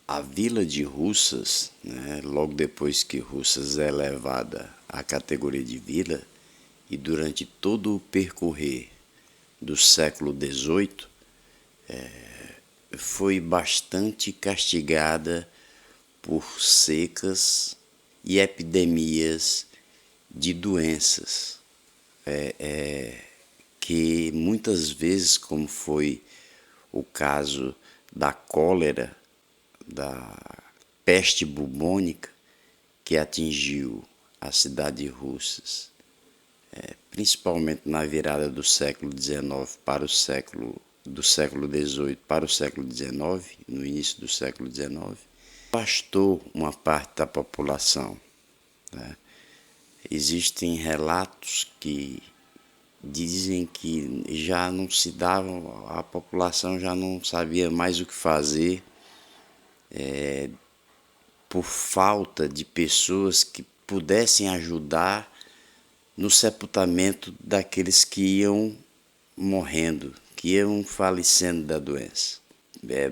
A vila de Russas, né, logo depois que Russas é elevada à categoria de vila, e durante todo o percorrer do século XVIII, foi bastante castigada por secas e epidemias de doenças, que muitas vezes, como foi o caso da cólera, da peste bubônica, que atingiu a cidade de Russas, principalmente na virada do século XIX para o do século XVIII para o século XIX, no início do século XIX, bastou uma parte da população, né? Existem relatos que dizem que já não se davam, a população já não sabia mais o que fazer, por falta de pessoas que pudessem ajudar no sepultamento daqueles que iam morrendo, que iam falecendo da doença. É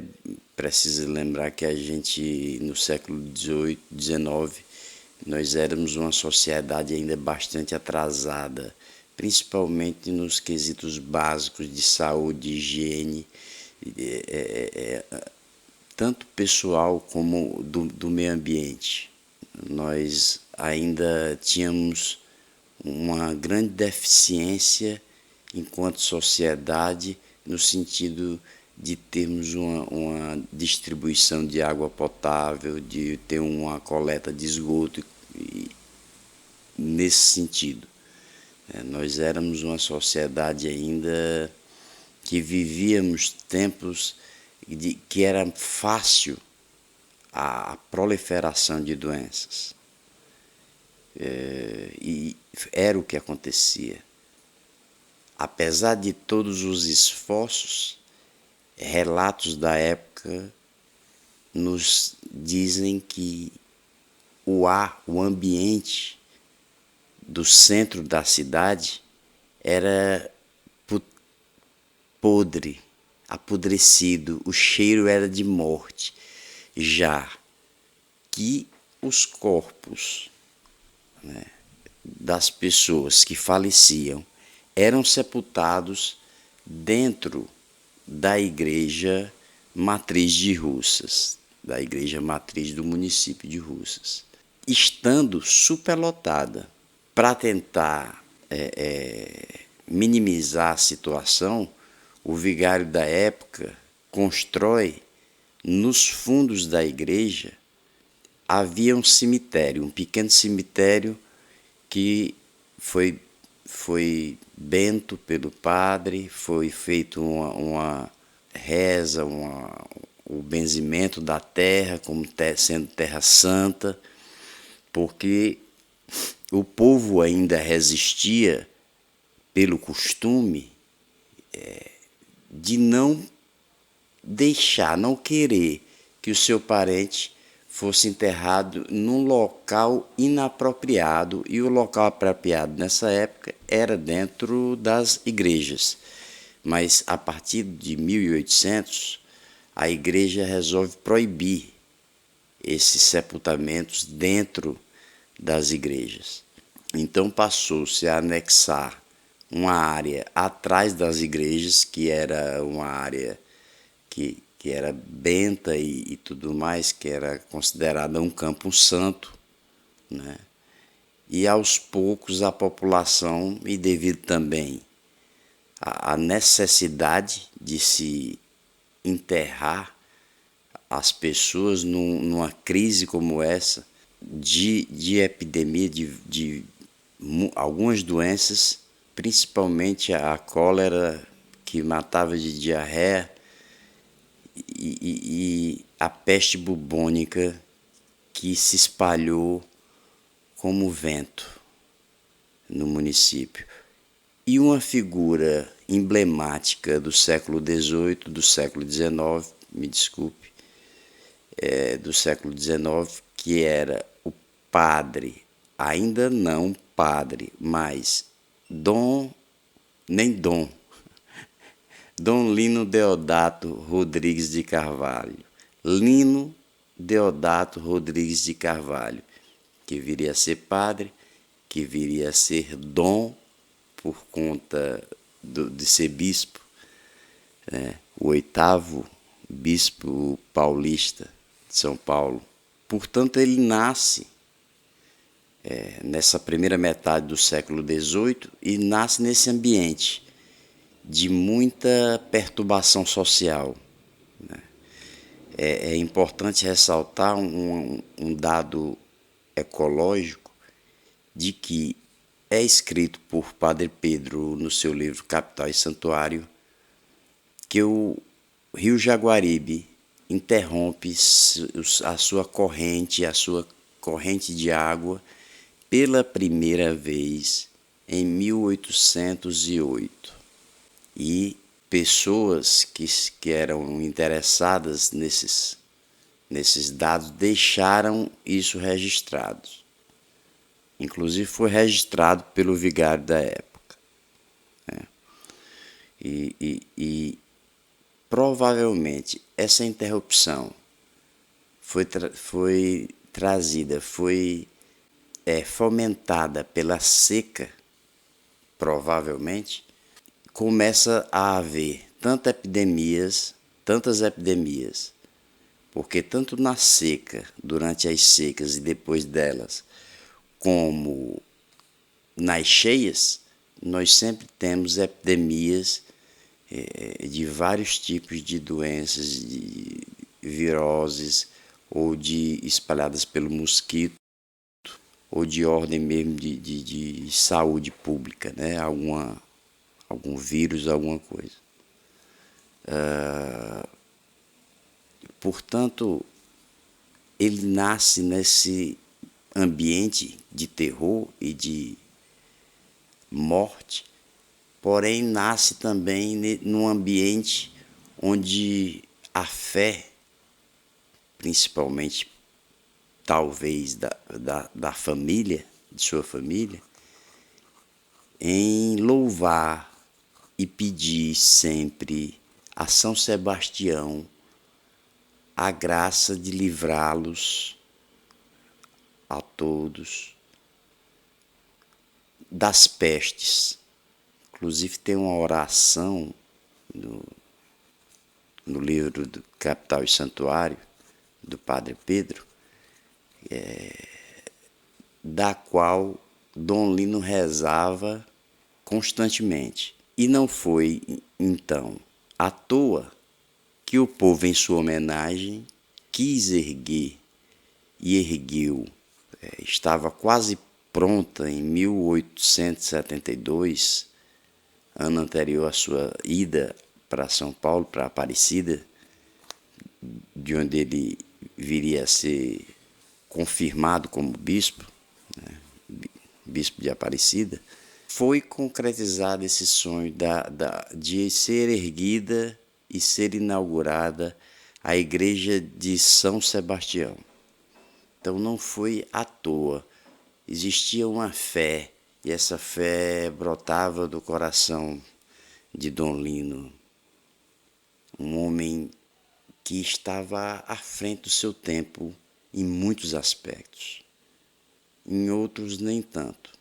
preciso lembrar que a gente, no século XVIII, XIX, nós éramos uma sociedade ainda bastante atrasada, principalmente nos quesitos básicos de saúde, higiene, tanto pessoal como do meio ambiente. Nós ainda tínhamos uma grande deficiência enquanto sociedade, no sentido de termos uma distribuição de água potável, de ter uma coleta de esgoto, nesse sentido. Nós éramos uma sociedade ainda que vivíamos tempos que era fácil a proliferação de doenças. E era o que acontecia. Apesar de todos os esforços, relatos da época nos dizem que o ar, o ambiente do centro da cidade era podre, apodrecido, o cheiro era de morte, já que os corpos, né, das pessoas que faleciam eram sepultados dentro da igreja matriz de Russas, da igreja matriz do município de Russas, estando superlotada. Para tentar minimizar a situação, o vigário da época constrói nos fundos da igreja, havia um cemitério, um pequeno cemitério que foi bento pelo padre, foi feito uma reza, o benzimento da terra como sendo terra santa, porque o povo ainda resistia pelo costume de não deixar, não querer que o seu parente fosse enterrado num local inapropriado, e o local apropriado nessa época era dentro das igrejas. Mas a partir de 1800, a igreja resolve proibir esses sepultamentos dentro das igrejas. Então passou-se a anexar uma área atrás das igrejas, que era uma área que era benta e tudo mais, que era considerada um campo santo, né? E aos poucos a população, e devido também à necessidade de se enterrar as pessoas numa crise como essa, de epidemia de algumas doenças, principalmente a cólera, que matava de diarreia, e a peste bubônica, que se espalhou como vento no município. E uma figura emblemática do século XVIII, do século XIX, me desculpe, do século XIX, que era o padre, ainda não padre, mas Dom Lino Deodato Rodrigues de Carvalho. Lino Deodato Rodrigues de Carvalho, que viria a ser padre, que viria a ser dom por conta de ser bispo, né? O oitavo bispo paulista de São Paulo. Portanto, ele nasce nessa primeira metade do século XVIII e nasce nesse ambiente de muita perturbação social. É importante ressaltar um dado ecológico de que é escrito por Padre Pedro no seu livro Capital e Santuário que o rio Jaguaribe interrompe a sua corrente de água pela primeira vez em 1808. E pessoas que eram interessadas nesses dados deixaram isso registrado. Inclusive foi registrado pelo vigário da época. Né? E provavelmente essa interrupção foi trazida, foi fomentada pela seca, provavelmente. Começa a haver tantas epidemias, porque tanto na seca, durante as secas e depois delas, como nas cheias, nós sempre temos epidemias de vários tipos de doenças, de viroses, ou de espalhadas pelo mosquito, ou de ordem mesmo de saúde pública, né? Algum vírus, alguma coisa. Portanto, ele nasce nesse ambiente de terror e de morte, porém nasce também num ambiente onde a fé, principalmente talvez da família, de sua família, em louvar e pedir sempre a São Sebastião a graça de livrá-los a todos das pestes. Inclusive tem uma oração no livro do Capital e Santuário, do Padre Pedro, da qual Dom Lino rezava constantemente. E não foi, então, à toa que o povo, em sua homenagem, quis erguer e ergueu. Estava quase pronta em 1872, ano anterior à sua ida para São Paulo, para Aparecida, de onde ele viria a ser confirmado como bispo, né? Bispo de Aparecida. Foi concretizado esse sonho de ser erguida e ser inaugurada a igreja de São Sebastião. Então não foi à toa, existia uma fé, e essa fé brotava do coração de Dom Lino, um homem que estava à frente do seu tempo em muitos aspectos, em outros nem tanto,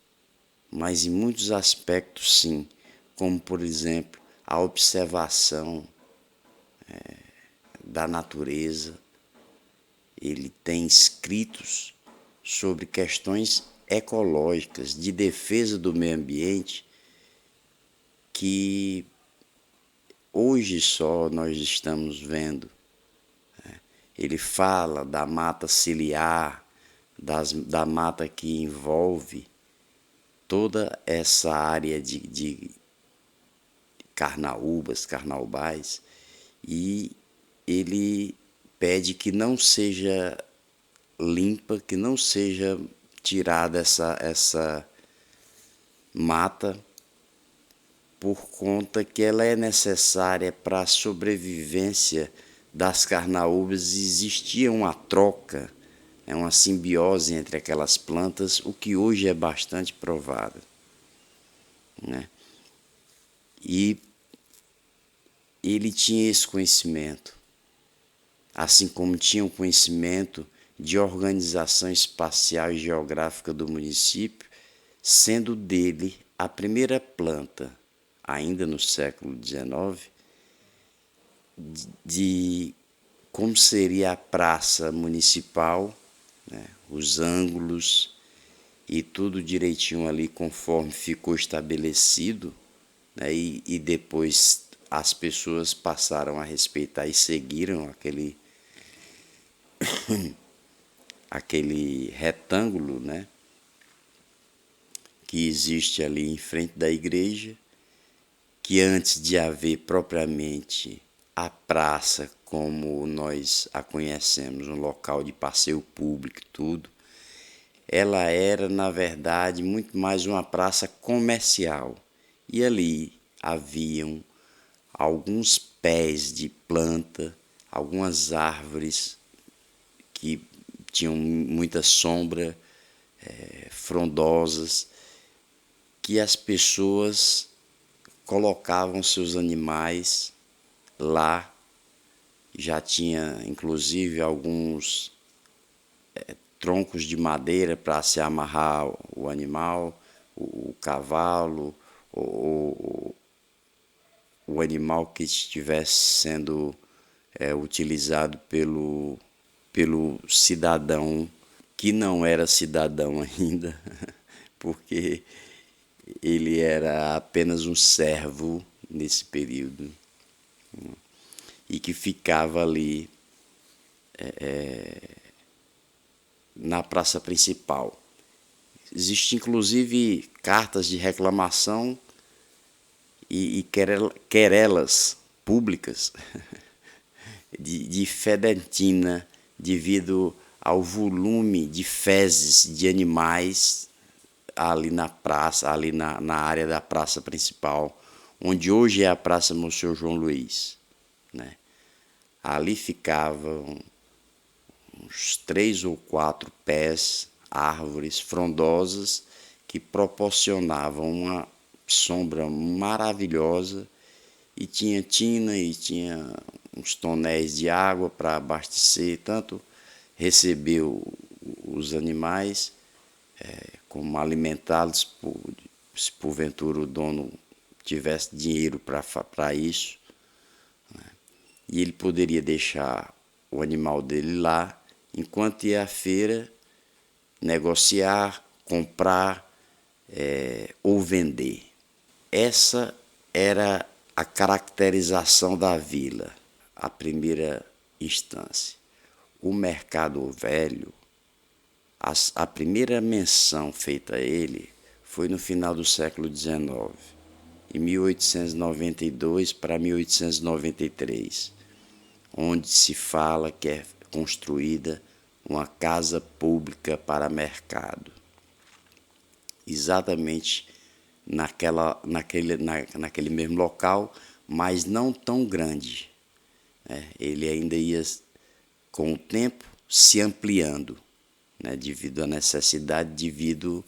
mas em muitos aspectos sim, como por exemplo a observação da natureza. Ele tem escritos sobre questões ecológicas, de defesa do meio ambiente, que hoje só nós estamos vendo. Ele fala da mata ciliar, da mata que envolve toda essa área de carnaubais, e ele pede que não seja limpa, que não seja tirada essa mata, por conta que ela é necessária para a sobrevivência das carnaúbas. Existia uma troca, uma simbiose entre aquelas plantas, o que hoje é bastante provado, né? E ele tinha esse conhecimento. assim como tinham conhecimento de organização espacial e geográfica do município, sendo dele a primeira planta, ainda no século XIX, de como seria a praça municipal, né, os ângulos e tudo direitinho ali conforme ficou estabelecido, né, e depois as pessoas passaram a respeitar e seguiram aquele retângulo, né, que existe ali em frente da igreja, que antes de haver propriamente a praça como nós a conhecemos, um local de passeio público e tudo, ela era, na verdade, muito mais uma praça comercial. E ali haviam alguns pés de planta, algumas árvores que tinham muita sombra, frondosas, que as pessoas colocavam seus animais lá. Já tinha inclusive alguns troncos de madeira para se amarrar o animal, o cavalo, o, o animal que estivesse sendo utilizado pelo cidadão que não era cidadão ainda, porque ele era apenas um servo nesse período, e que ficava ali na praça principal. Existem inclusive cartas de reclamação e querelas públicas de fedentina devido ao volume de fezes de animais ali na praça, ali na área da praça principal, onde hoje é a Praça Monsenhor João Luiz, né? Ali ficavam uns 3 ou 4 pés, árvores frondosas que proporcionavam uma sombra maravilhosa, e tinha tina e tinha uns tonéis de água para abastecer, tanto receber os animais, como alimentá-los, se porventura o dono tivesse dinheiro para isso, né? E ele poderia deixar o animal dele lá, enquanto ia à feira negociar, comprar ou vender. Essa era a caracterização da vila, a primeira instância. O mercado velho, a primeira menção feita a ele foi no final do século XIX, em 1892 para 1893, onde se fala que é construída uma casa pública para mercado. Exatamente naquele mesmo local, mas não tão grande, né? Ele ainda ia, com o tempo, se ampliando, né? Devido à necessidade, devido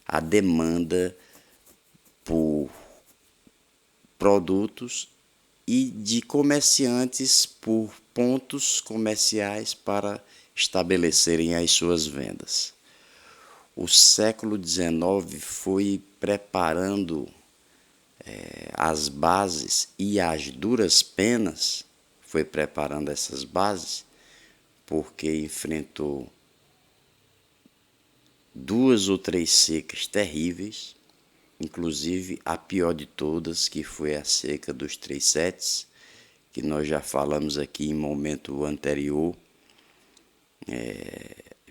à demanda por produtos e de comerciantes por pontos comerciais para estabelecerem as suas vendas. O século XIX foi preparando as bases, e as duras penas foi preparando essas bases, porque enfrentou 2 ou 3 secas terríveis, inclusive a pior de todas, que foi a seca dos 3 setes, que nós já falamos aqui em momento anterior,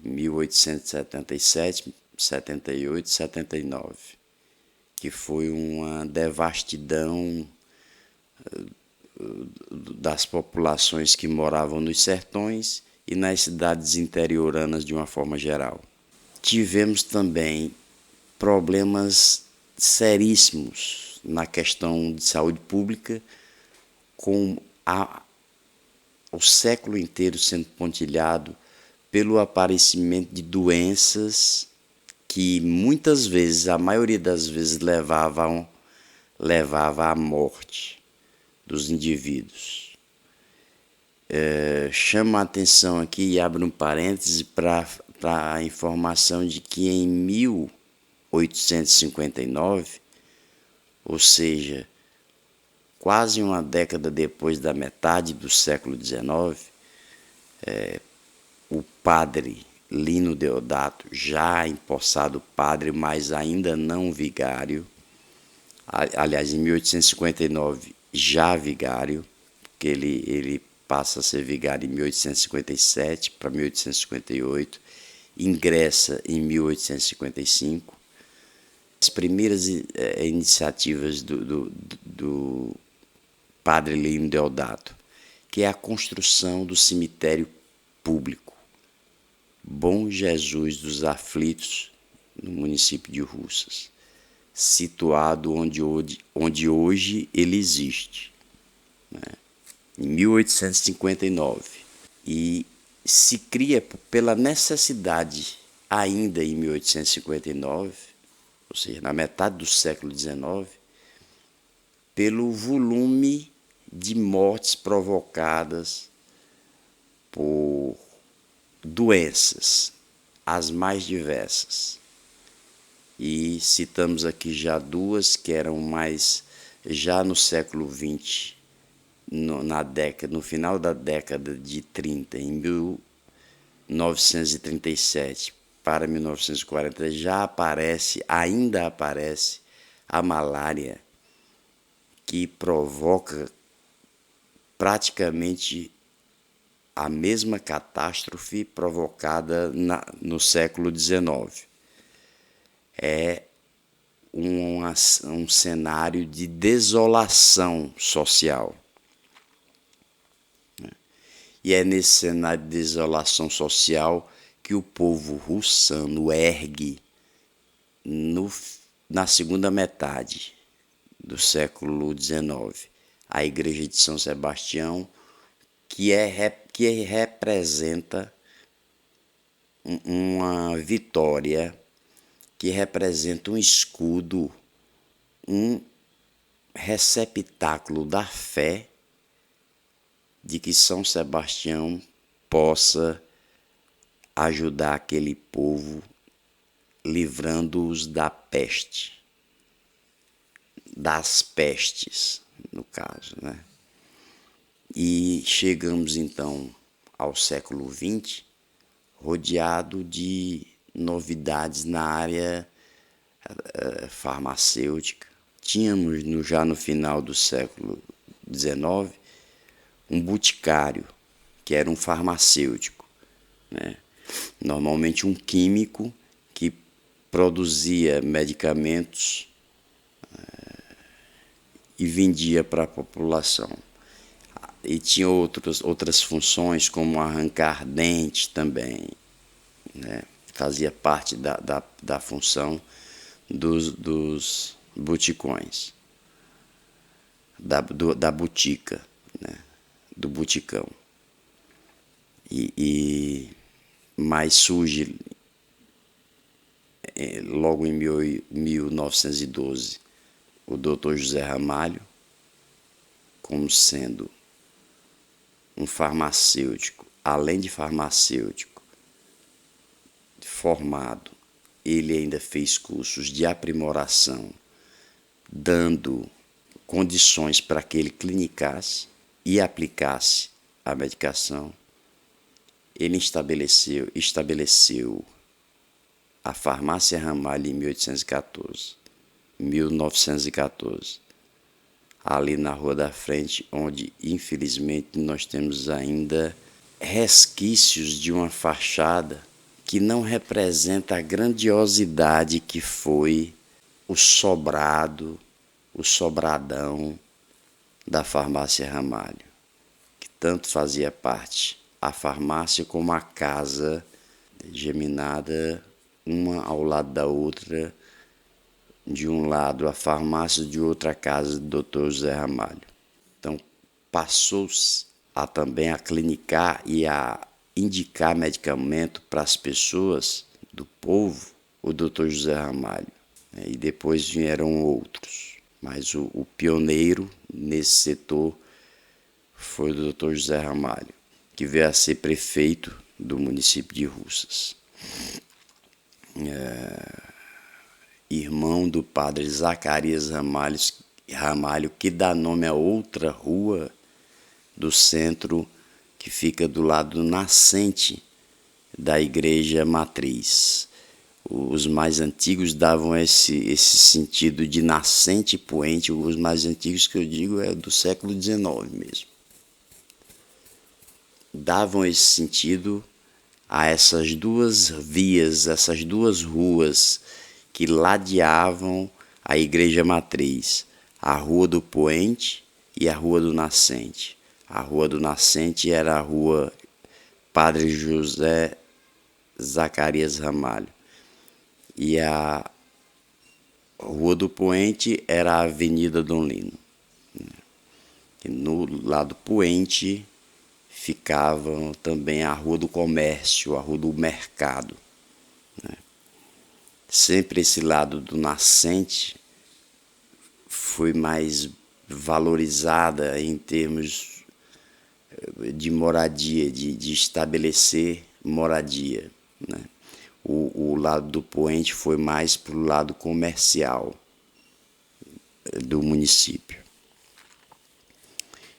1877, 78, 79, que foi uma devastidão das populações que moravam nos sertões e nas cidades interioranas de uma forma geral. Tivemos também problemas seríssimos na questão de saúde pública, com o século inteiro sendo pontilhado pelo aparecimento de doenças que muitas vezes, a maioria das vezes, levava à morte dos indivíduos. Chama a atenção aqui e abre um parêntese para a informação de que em 1859, ou seja, quase uma década depois da metade do século XIX, o padre Lino Deodato, já empossado padre, mas ainda não vigário, aliás, em 1859 já vigário, porque ele passa a ser vigário em 1857 para 1858, ingressa em 1855. As primeiras iniciativas do padre Lino Deodato, que é a construção do cemitério público Bom Jesus dos Aflitos, no município de Russas, situado onde hoje ele existe, né? Em 1859. E se cria pela necessidade, ainda em 1859, ou seja, na metade do século XIX, pelo volume de mortes provocadas por doenças, as mais diversas. E citamos aqui já duas que eram mais já no século XX, no final da década de 30, em 1937 para 1940, ainda aparece a malária, que provoca praticamente a mesma catástrofe provocada no século XIX. É um cenário de desolação social. E é nesse cenário de desolação social que o povo russano ergue na segunda metade do século XIX a Igreja de São Sebastião, que representa uma vitória, que representa um escudo, um receptáculo da fé de que São Sebastião possa ajudar aquele povo, livrando-os da peste, das pestes, no caso, né? E chegamos então ao século XX, rodeado de novidades na área farmacêutica. Tínhamos já no final do século XIX um boticário, que era um farmacêutico, né? Normalmente um químico que produzia medicamentos e vendia para a população. E tinha outras funções, como arrancar dente também, né? Fazia parte da função dos buticões, da botica, né? Do buticão. Mas surge logo em 1912 o Dr. José Ramalho como sendo um farmacêutico, além de farmacêutico formado, ele ainda fez cursos de aprimoração, dando condições para que ele clinicasse e aplicasse a medicação. Ele estabeleceu a farmácia Ramalho em 1914, ali na Rua da Frente, onde infelizmente nós temos ainda resquícios de uma fachada que não representa a grandiosidade que foi o sobrado, o sobradão da farmácia Ramalho, que tanto fazia parte a farmácia como a casa geminada, uma ao lado da outra, de um lado a farmácia, de outra a casa do Dr. José Ramalho. Então passou-se também a clinicar e a indicar medicamento para as pessoas do povo, o Dr. José Ramalho, né? E depois vieram outros, mas o pioneiro nesse setor foi do Dr. José Ramalho, que veio a ser prefeito do município de Russas. Irmão do padre Zacarias Ramalho, que dá nome a outra rua do centro que fica do lado nascente da igreja matriz. Os mais antigos davam esse sentido de nascente e poente. Os mais antigos que eu digo é do século XIX mesmo. Davam esse sentido a essas duas vias, essas duas ruas que ladeavam a igreja matriz, a Rua do Poente e a Rua do Nascente. A Rua do Nascente era a Rua Padre José Zacarias Ramalho. E a Rua do Poente era a Avenida Dom Lino. E no lado poente ficava também a Rua do Comércio, a Rua do Mercado. Sempre esse lado do nascente foi mais valorizada em termos de moradia, de estabelecer moradia, né? O lado do poente foi mais para o lado comercial do município.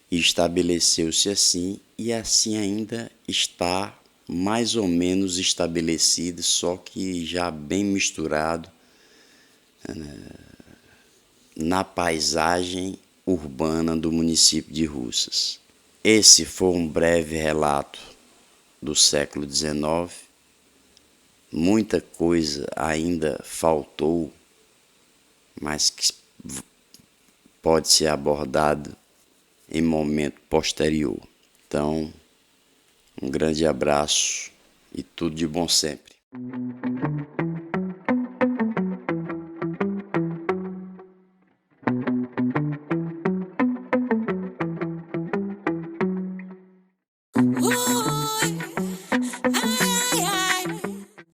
E estabeleceu-se assim, e assim ainda está mais ou menos estabelecido, só que já bem misturado na paisagem urbana do município de Russas. Esse foi um breve relato do século XIX. Muita coisa ainda faltou, mas que pode ser abordado em momento posterior. Então, um grande abraço e tudo de bom sempre.